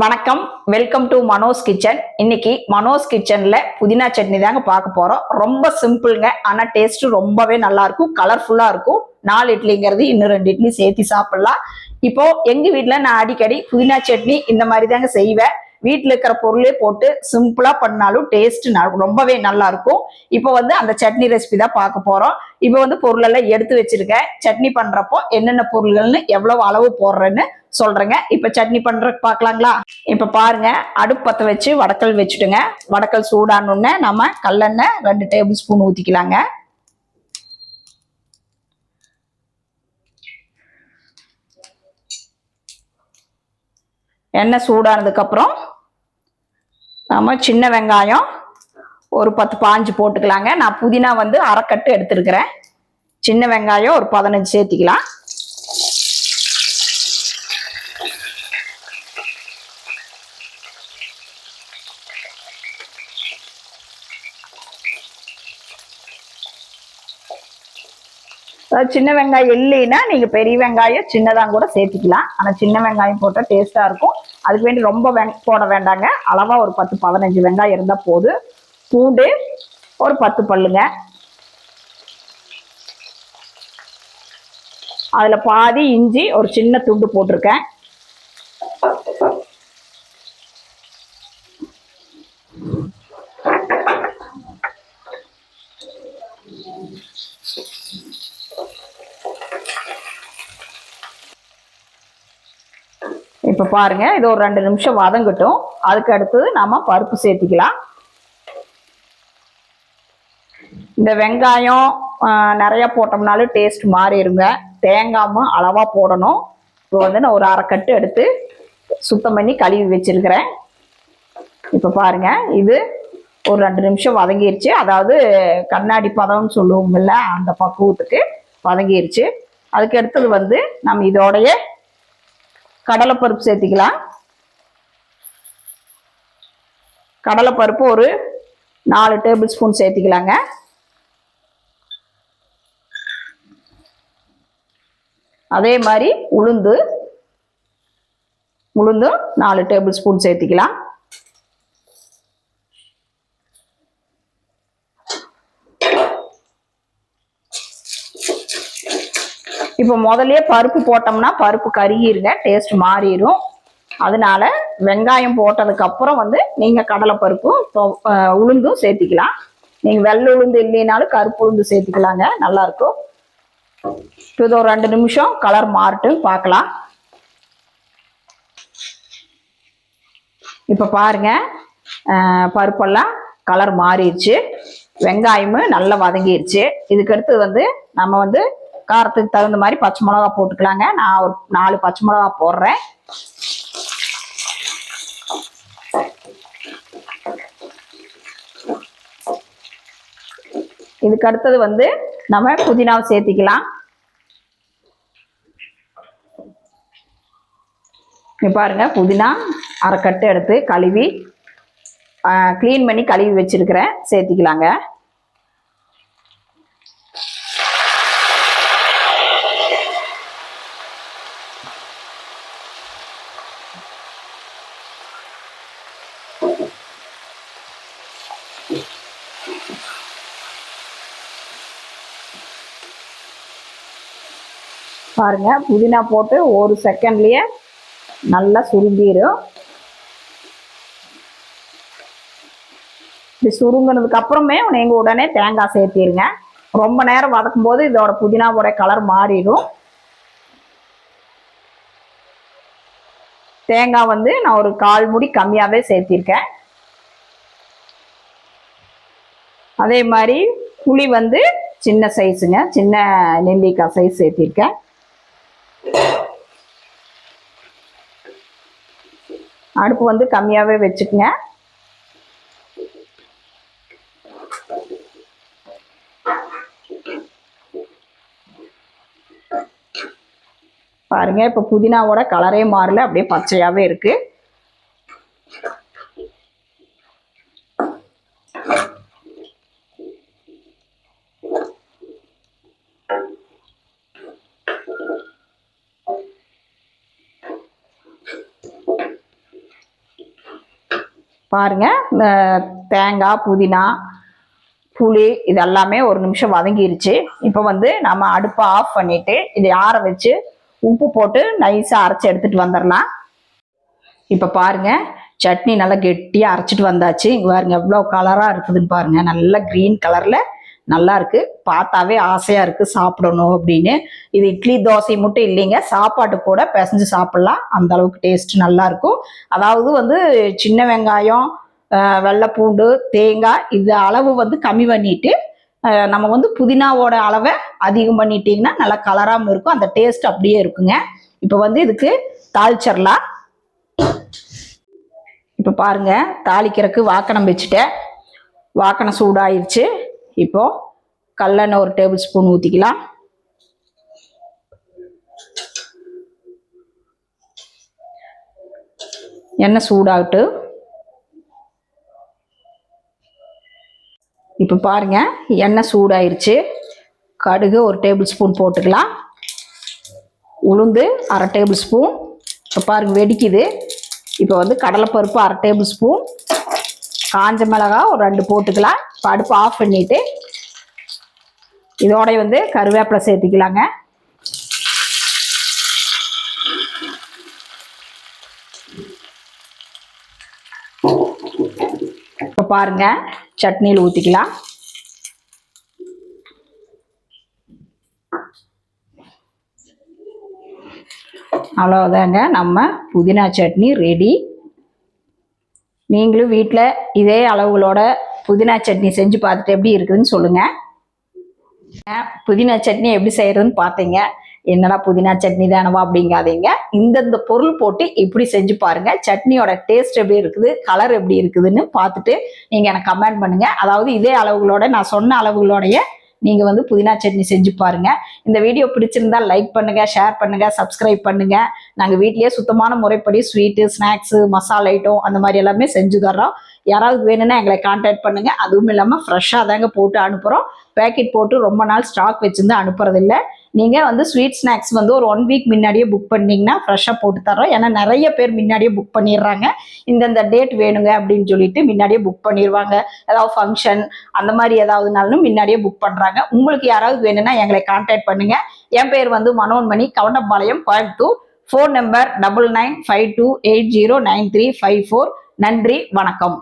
வணக்கம், welcome to Mano's kitchen. இன்னைக்கு மனோஸ் கிச்சன்ல புதினா சட்னி தாங்க பார்க்க போறோம். ரொம்ப சிம்பிள்ங்க, ஆனா டேஸ்ட் ரொம்பவே நல்லா இருக்கும், கலர்ஃபுல்லா இருக்கும். 4 இட்லிங்கிறது இன்னும் 2 இட்லி சேர்த்து சாப்பிடலாம். இப்போ எங்க வீட்டுல நான் அடிக்கடி புதினா சட்னி இந்த மாதிரி தாங்க செய்வேன். வீட்டில் இருக்கிற பொருளே போட்டு சிம்பிளா பண்ணாலும் டேஸ்ட் ரொம்பவே நல்லா இருக்கும். இப்போ அந்த சட்னி ரெசிபி தான் பார்க்க போறோம். இப்போ பொருள் எல்லாம் எடுத்து வச்சிருக்கேன். சட்னி பண்றப்போ என்னென்ன பொருள்கள்னு எவ்வளவு அளவு போடுறேன்னு சொல்றேங்க. இப்ப சட்னி பண்றதுக்கு பார்க்கலாங்களா? இப்ப பாருங்க, அடுப்பு பத்த வச்சு வடக்கல் வச்சுட்டுங்க. வடக்கல் சூடானோடனே நம்ம கல்லெண்ணெய் 2 டேபிள் ஸ்பூன் ஊத்திக்கலாங்க. எண்ணெய் சூடானதுக்கு அப்புறம் நம்ம சின்ன வெங்காயம் ஒரு 10-15 போட்டுக்கலாங்க. நான் புதினா அரைக்கட்டு எடுத்துருக்கிறேன். சின்ன வெங்காயம் ஒரு 15 சேர்த்திக்கலாம். சின்ன வெங்காயம் இல்லைன்னா நீங்க பெரிய வெங்காயம் சின்னதாக கூட சேர்த்திக்கலாம். ஆனால் சின்ன வெங்காயம் போட்டால் டேஸ்டா இருக்கும். அதுக்கு வேண்டி ரொம்ப போட வேண்டாங்க. அளவா ஒரு 10-15 வெங்காயம் இருந்தால் போதும். பூண்டு ஒரு 10 பல்லுங்க. அதுல பாதி இஞ்சி ஒரு சின்ன துண்டு போட்டிருக்கேன். இப்ப பாருங்க, இது ஒரு 2 நிமிஷம் வதங்கட்டும். அதுக்கு அடுத்தது நாம பருப்பு சேர்த்திக்கலாம். இந்த வெங்காயம் நிறைய போட்டோம்னாலும் டேஸ்ட் மாறிடுங்க. தேங்காயும் அளவா போடணும். இப்போ நான் ஒரு அரைக்கட்டு எடுத்து சுத்தம் பண்ணி கழுவி வச்சிருக்கிறேன். இப்ப பாருங்க, இது ஒரு 2 நிமிஷம் வதங்கிருச்சு. அதாவது கண்ணாடி பதம்னு சொல்லுவோம்ல, அந்த பக்குவத்துக்கு வதங்கிருச்சு. அதுக்கு அடுத்தது நம்ம இதோடைய கடலைப்பருப்பு சேர்த்திக்கலாம். கடலைப்பருப்பு ஒரு 4 டேபிள் ஸ்பூன் சேர்த்திக்கலாங்க. அதே மாதிரி உளுந்து 4 டேபிள் ஸ்பூன் சேர்த்திக்கலாம். இப்போ முதல்ல பருப்பு போட்டோம்னா பருப்பு கருகிருங்க, டேஸ்ட் மாறிடும். அதனால வெங்காயம் போட்டதுக்கு அப்புறம் நீங்க கடலைப்பருப்பும் உளுந்தும் சேர்த்திக்கலாம். நீங்க வெள்ளை உளுந்து இல்லைனாலும் கருப்பு உளுந்து சேர்த்திக்கலாங்க, நல்லா இருக்கும். இது ஒரு 2 நிமிஷம் கலர் மாறட்டும், பார்க்கலாம். இப்ப பாருங்க, பருப்பெல்லாம் கலர் மாறிடுச்சு, வெங்காயமும் நல்லா வதங்கிருச்சு. இதுக்கு அடுத்து நம்ம காரத்துக்கு தகுந்த மாதிரி பச்சை மிளகா போட்டுக்கலாங்க. நான் ஒரு 4 பச்சை மிளகா போடுறேன். இதுக்கு அடுத்தது நம்ம புதினாவை சேர்த்திக்கலாம். பாருங்க, புதினா அரைக்கட்டு எடுத்து கழுவி கிளீன் பண்ணி கழுவி வச்சிருக்கிறேன், சேர்த்திக்கலாங்க. பாருங்க, புதினா போட்டு ஒரு செகண்ட்லயே நல்லா சுருங்கிடும். இப்படி சுருங்கினதுக்கு அப்புறமே நீங்க உடனே தேங்காய் சேர்த்திருங்க. ரொம்ப நேரம் வதக்கும் போது இதோட புதினாவோட கலர் மாறிடும். தேங்காய் நான் ஒரு 1/4 மூடி கம்மியாவே சேர்த்திருக்கேன். அதே மாதிரி புளி சின்ன சைஸுங்க, சின்ன நெல்லிக்காய் சைஸ் சேர்த்திருக்கேன். அடுப்பு கம்மியாவே வச்சுக்கங்க. பாருங்க, இப்ப புதினாவோட கலரே மாறல, அப்படியே பச்சையாவே இருக்கு. பாருங்க தேங்காய் புதினா புளி இது எல்லாமே ஒரு நிமிஷம் வதங்கிருச்சு. இப்போ வந்து நம்ம அடுப்பை ஆஃப் பண்ணிட்டு இதை ஆற வச்சு உப்பு போட்டு நைஸாக அரைச்சி எடுத்துட்டு வந்துடலாம். இப்போ பாருங்க சட்னி நல்லா கெட்டியாக அரைச்சிட்டு வந்தாச்சு. இங்கே பாருங்க எவ்வளோ கலராக இருக்குதுன்னு பாருங்க. நல்ல க்ரீன் கலரில் நல்லா இருக்கு. பார்த்தாவே ஆசையாக இருக்குது சாப்பிடணும் அப்படின்னு. இது இட்லி தோசை மட்டும் இல்லைங்க, சாப்பாட்டு கூட பிசைஞ்சு சாப்பிட்லாம். அந்த அளவுக்கு டேஸ்ட் நல்லா இருக்கும். அதாவது வந்து சின்ன வெங்காயம் வெள்ளை பூண்டு தேங்காய் இது அளவு வந்து கம்மி பண்ணிட்டு நம்ம வந்து புதினாவோட அளவை அதிகம் பண்ணிட்டீங்கன்னா நல்லா கலராகவும் இருக்கும். அந்த டேஸ்ட் அப்படியே இருக்குங்க. இப்போ வந்து இதுக்கு தாளிச்சிடலாம். இப்போ பாருங்க தாளிக்கிறதுக்கு வாக்கணம் வச்சுட்டேன். வாக்கணம் சூடாயிருச்சு. இப்போ கல்லெண்ணெய் ஒரு டேபிள் ஸ்பூன் ஊற்றிக்கலாம். எண்ணெய் சூடாகட்டு. இப்போ பாருங்க எண்ணெய் சூடாயிருச்சு. கடுகு ஒரு டேபிள் ஸ்பூன் போட்டுக்கலாம். உளுந்து அரை டேபிள் ஸ்பூன். இப்போ பாருங்க வெடிக்குது. இப்போ வந்து கடலைப்பருப்பு அரை டேபிள் ஸ்பூன், காஞ்ச மிளகாய் ஒரு 2 போட்டுக்கலாம். இப்போ அடுப்பு ஆஃப் பண்ணிட்டு இதோட வந்து கருவேப்பிலை சேர்த்துக்கலாங்க. இப்போ பாருங்க சட்னியில் ஊற்றிக்கலாம். அவ்வளோதாங்க, நம்ம புதினா சட்னி ரெடி. நீங்களும் வீட்டில் இதே அளவுகளோட புதினா சட்னி செஞ்சு பார்த்துட்டு எப்படி இருக்குதுன்னு சொல்லுங்கள். புதினா சட்னி எப்படி செய்யறதுன்னு பார்த்தீங்க. என்னடா புதினா சட்னி தானவா அப்படிங்காதீங்க. இந்தந்த பொருள் போட்டு இப்படி செஞ்சு பாருங்க. சட்னியோட டேஸ்ட் எப்படி இருக்குது, கலர் எப்படி இருக்குதுன்னு பார்த்துட்டு நீங்கள் எனக்கு கமெண்ட் பண்ணுங்க. அதாவது இதே அளவுகளோட நான் சொன்ன அளவுகளோடைய நீங்க வந்து புதினா சட்னி செஞ்சு பாருங்க. இந்த வீடியோ பிடிச்சிருந்தா லைக் பண்ணுங்க, ஷேர் பண்ணுங்க, சப்ஸ்கிரைப் பண்ணுங்க. நாங்கள் வீட்லயே சுத்தமான முறைப்படி ஸ்வீட்டு ஸ்நாக்ஸு மசாலா ஐட்டம் அந்த மாதிரி எல்லாமே செஞ்சு தர்றோம். யாராவது வேணும்னா எங்களை கான்டாக்ட் பண்ணுங்க. அதுவும் இல்லாமல் ஃப்ரெஷ்ஷாக தாங்க போட்டு அனுப்புகிறோம். பேக்கெட் போட்டு ரொம்ப நாள் ஸ்டாக் வச்சிருந்து அனுப்புறதில்ல. நீங்கள் வந்து ஸ்வீட் ஸ்நாக்ஸ் வந்து ஒரு 1 வீக் முன்னாடியே புக் பண்ணிங்கன்னா ஃப்ரெஷ்ஷாக போட்டு தர்றோம். ஏன்னா நிறைய பேர் முன்னாடியே புக் பண்ணிடுறாங்க. இந்தந்த டேட் வேணுங்க அப்படின்னு சொல்லிட்டு முன்னாடியே புக் பண்ணிடுவாங்க. ஏதாவது ஃபங்க்ஷன் அந்த மாதிரி ஏதாவதுனாலும் முன்னாடியே புக் பண்ணுறாங்க. உங்களுக்கு யாராவது வேணும்னா எங்களை கான்டாக்ட் பண்ணுங்க. என் பேர் வந்து மனோன்மணி, கவுண்டம்பாளையம், கோயம்புத்தூர். Phone number 9952809354. நன்றி, வணக்கம்.